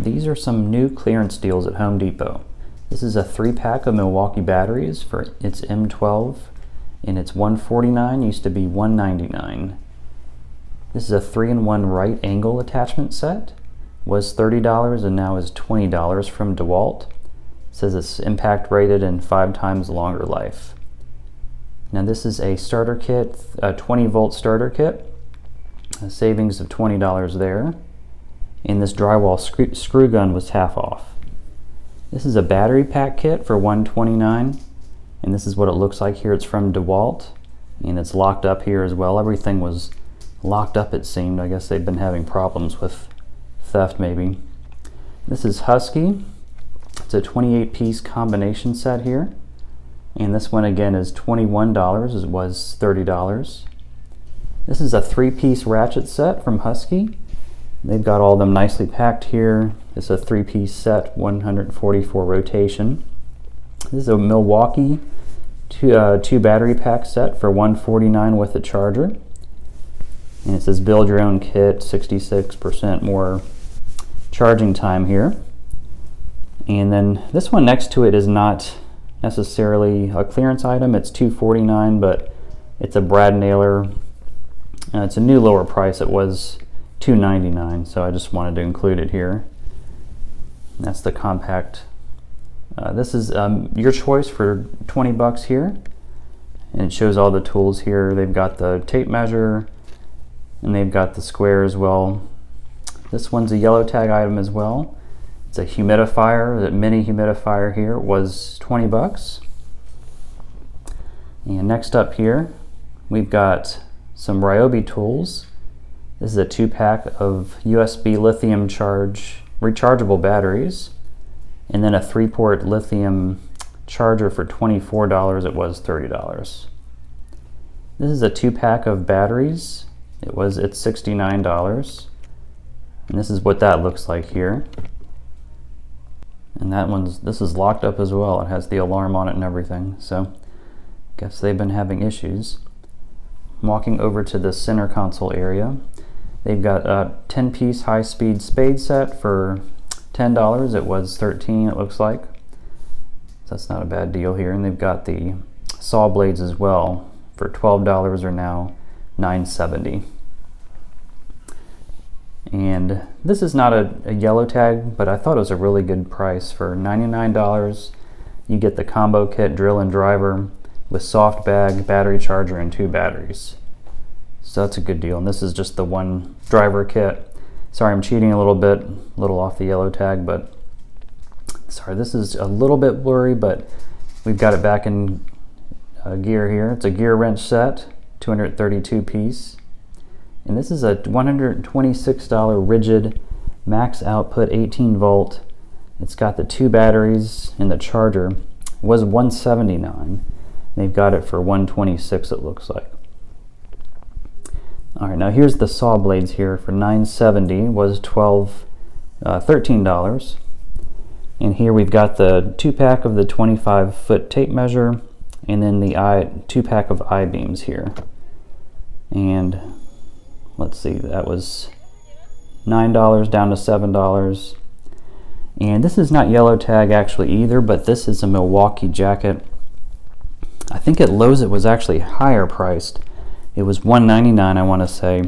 these are some new clearance deals at Home Depot. This is a 3-pack of Milwaukee batteries for its M12, and it's $149, used to be $199. This is a 3-in-1 right angle attachment set. Was $30 and now is $20 from Dewalt. It says it's impact rated and 5 times longer life. Now this is a starter kit, a 20-volt starter kit. A savings of $20 there. And this drywall screw gun was half off. This is a battery pack kit for $129, and this is what it looks like here. It's from Dewalt, and it's locked up here as well. Everything was locked up, it seemed. I guess they've been having problems with theft maybe. This is Husky. It's a 28-piece combination set here, and this one again is $21, as it was $30. This is a 3-piece ratchet set from Husky. They've got all of them nicely packed here. It's a 3-piece set, 144 rotation. This is a Milwaukee two battery pack set for $149 with a charger. And it says build your own kit, 66% more charging time here. And then this one next to it is not necessarily a clearance item. It's $249, but it's a Brad Naylor. It's a new lower price. It was $299, so I just wanted to include it here. That's the compact. This is your choice for 20 bucks here, and it shows all the tools here. They've got the tape measure, and they've got the square as well. This one's a yellow tag item as well. It's a humidifier, the mini humidifier here. It was 20 bucks. And next up here, we've got some Ryob tools. This is a 2-pack of USB lithium rechargeable batteries, and then a 3-port lithium charger for $24. It was $30. This is a 2-pack of batteries. It's $69, and this is what that looks like here. And this is locked up as well. It has the alarm on it and everything. So, I guess they've been having issues. I'm walking over to the center console area. They've got a 10-piece high-speed spade set for $10. It was $13, it looks like. So that's not a bad deal here. And they've got the saw blades as well for $12, or now $9.70. And this is not a yellow tag, but I thought it was a really good price. For $99, you get the combo kit, drill and driver, with soft bag, battery charger, and 2 batteries. So that's a good deal. And this is just the one driver kit. Sorry, I'm cheating a little off the yellow tag, but sorry, this is a little bit blurry, but we've got it back in gear here. It's a gear wrench set, 232 piece. And this is a $126 rigid max output 18 volt. It's got the 2 batteries and the charger. It was $179. They've got it for $126, it looks like. All right, now here's the saw blades here for $9.70. Was $13. And here we've got the 2-pack of the 25-foot tape measure, and then the 2-pack of I-beams here. And let's see, that was $9 down to $7. And this is not yellow tag actually either, but this is a Milwaukee jacket. I think at Lowe's it was actually higher priced. It was $199, I want to say.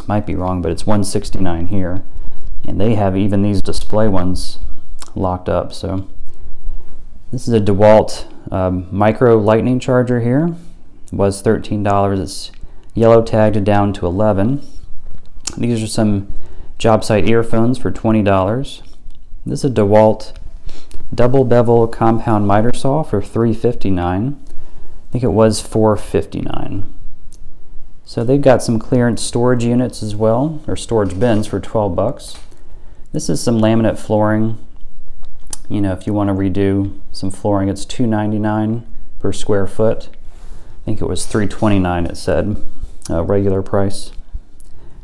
Might be wrong, but it's $169 here. And they have even these display ones locked up. So this is a Dewalt micro lightning charger here. It was $13. It's yellow tagged down to $11. These are some job site earphones for $20. This is a Dewalt double bevel compound miter saw for $359. I think it was $459. So they've got some clearance storage units as well, or storage bins for 12 bucks. This is some laminate flooring. You know, if you want to redo some flooring, it's $2.99 per square foot. I think it was $3.29 it said, regular price.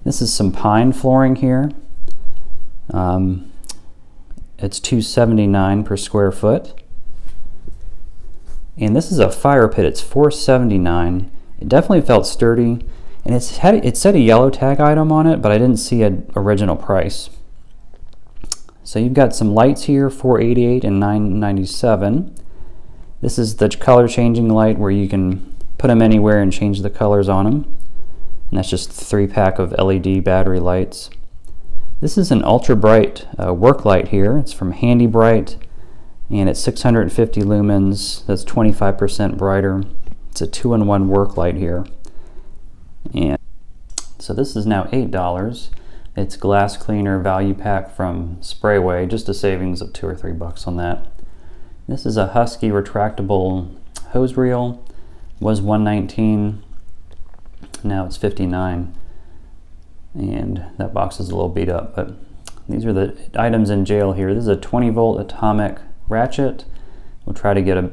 This is some pine flooring here. It's $2.79 per square foot. And this is a fire pit. It's $4.79. It definitely felt sturdy, and it said a yellow tag item on it, but I didn't see an original price. So you've got some lights here, $488 and $997. This is the color changing light where you can put them anywhere and change the colors on them. And that's just a 3-pack of LED battery lights. This is an ultra bright work light here. It's from Handy Bright, and it's 650 lumens. That's 25% brighter. It's a 2-in-1 work light here. And so this is now $8. It's glass cleaner value pack from Sprayway, just a savings of $2 or $3 on that. This is a Husky retractable hose reel. Was $119. Now it's $59. And that box is a little beat up, but these are the items in jail here. This is a 20-volt atomic ratchet. We'll try to get a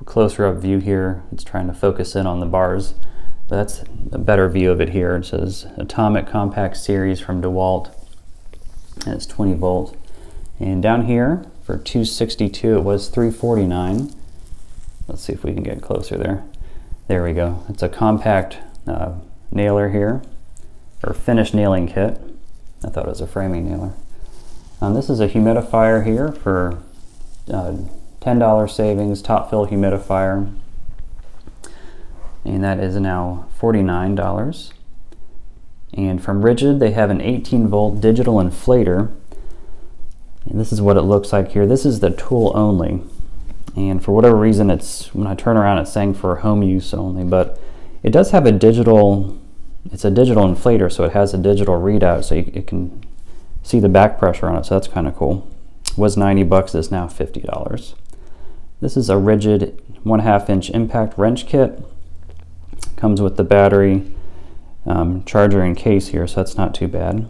closer up view here. It's trying to focus in on the bars, but that's a better view of it here. It says Atomic Compact Series from Dewalt, and it's 20 volt. And down here for $262, it was $349. Let's see if we can get closer there. There we go. It's a compact nailer here, or finished nailing kit. I thought it was a framing nailer. This is a humidifier here for $10 savings, top fill humidifier, and that is now $49. And from Rigid, they have an 18-volt digital inflator, and this is what it looks like here. This is the tool only, and for whatever reason, it's when I turn around, it's saying for home use only, but it does have a digital. It's a digital inflator, so it has a digital readout, so it can see the back pressure on it, so that's kind of cool. It was $90, it's now $50. This is a Rigid 1/2 inch impact wrench kit. Comes with the battery, charger and case here, so that's not too bad.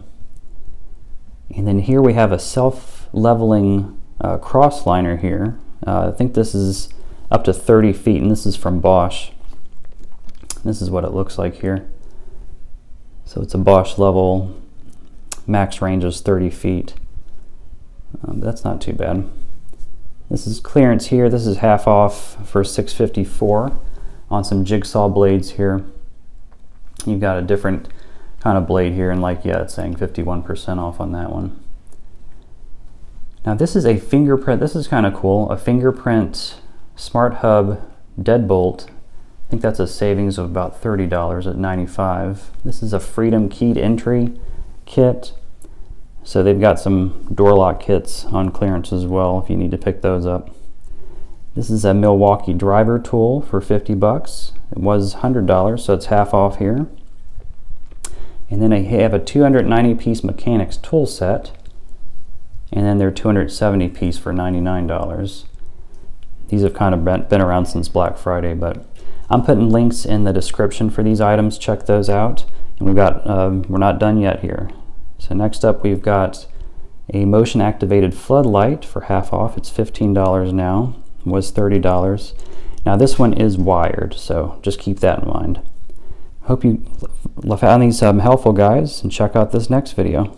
And then here we have a self-leveling cross liner here. I think this is up to 30 feet, and this is from Bosch. This is what it looks like here. So it's a Bosch level, max range is 30 feet. That's not too bad. This is clearance here. This is half off for $654 on some jigsaw blades here. You've got a different kind of blade here, and like, yeah, it's saying 51% off on that one. Now this is a fingerprint. This is kind of cool. A fingerprint smart hub deadbolt. I think that's a savings of about $30 at $95. This is a Freedom keyed entry kit. So they've got some door lock kits on clearance as well if you need to pick those up. This is a Milwaukee driver tool for $50. It was $100, so it's half off here. And then they have a 290 piece mechanics tool set, and then they're 270 piece for $99. These have kind of been around since Black Friday, but I'm putting links in the description for these items. Check those out. And we've got we're not done yet here. So next up, we've got a motion activated floodlight for half off. It's $15 now. It was $30. Now this one is wired, so just keep that in mind. Hope you found these helpful, guys, and check out this next video.